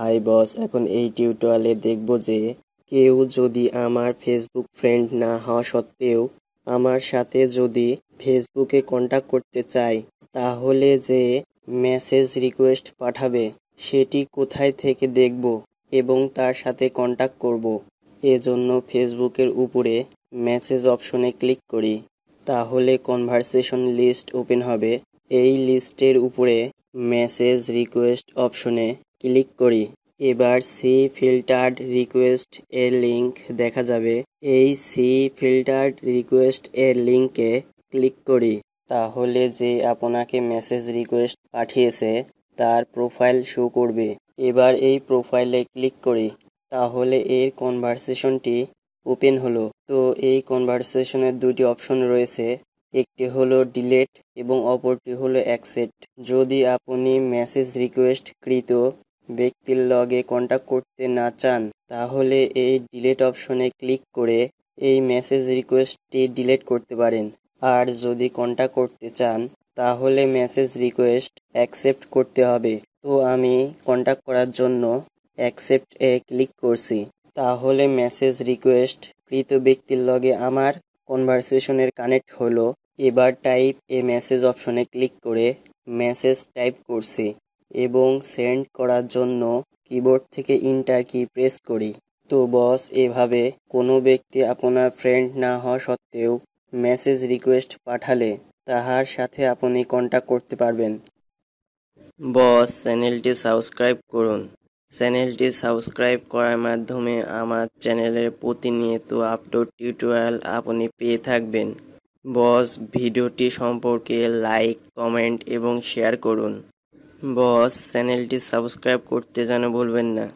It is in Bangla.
হাই বস, এখন এই টিউটোরিয়ালে দেখব যে কেউ যদি আমার ফেসবুক ফ্রেন্ড না হওয়া সত্ত্বেও আমার সাথে যদি ফেসবুকে কন্ট্যাক্ট করতে চায়, তাহলে যে মেসেজ রিকোয়েস্ট পাঠাবে সেটি কোথায় থেকে দেখব এবং তার সাথে কন্ট্যাক্ট করব। এজন্য ফেসবুকের উপরে মেসেজ অপশনে ক্লিক করি। তাহলে কনভারসেশন লিস্ট ওপেন হবে। এই লিস্টের উপরে মেসেজ রিকোয়েস্ট অপশনে ক্লিক করি। এবার সি ফিল্টার্ড রিকোয়েস্ট এর লিঙ্ক দেখা যাবে। এই সি ফিল্টার্ড রিকোয়েস্ট এর লিঙ্কে ক্লিক করি। তাহলে যে আপনাকে মেসেজ রিকোয়েস্ট পাঠিয়েছে তার প্রোফাইল শো করবে। এবার এই প্রোফাইলে ক্লিক করি। তাহলে এর কনভারসেশনটি ওপেন হলো। তো এই কনভারসেশনের দুটি অপশন রয়েছে, একটি হলো ডিলেট এবং অপরটি হলো অ্যাকসেপ্ট। যদি আপনি মেসেজ রিকোয়েস্ট কৃত ব্যক্তির লগে কন্ট্যাক্ট করতে না চান, তাহলে এই ডিলেট অপশনে ক্লিক করে এই মেসেজ রিকোয়েস্টটি ডিলিট করতে পারেন। আর যদি কন্ট্যাক্ট করতে চান, তাহলে মেসেজ রিকোয়েস্ট অ্যাকসেপ্ট করতে হবে। তো আমি কন্ট্যাক্ট করার জন্য অ্যাকসেপ্ট এ ক্লিক করছি। তাহলে মেসেজ রিকোয়েস্ট কৃত ব্যক্তির লগে আমার কনভারসেশনের কানেক্ট হলো। এবার টাইপ এ মেসেজ অপশনে ক্লিক করে মেসেজ টাইপ করছি এবং সেন্ড করার জন্য কিবোর্ড থেকে ইন্টার কি প্রেস করি। তো বস, এভাবে কোনো ব্যক্তি আপনার ফ্রেন্ড না হওয়া সত্ত্বেও মেসেজ রিকোয়েস্ট পাঠালে তাহার সাথে আপনি কন্ট্যাক্ট করতে পারবেন। বস, চ্যানেলটি সাবস্ক্রাইব করুন। চ্যানেলটি সাবস্ক্রাইব করার মাধ্যমে আমার চ্যানেলের প্রতিনিয়ত আপলোড টিউটোরিয়াল আপনি পেয়ে থাকবেন। বস, ভিডিওটি সম্পর্কে লাইক, কমেন্ট এবং শেয়ার করুন। বস, চ্যানেলটি সাবস্ক্রাইব করতে যেন ভুলবেন না।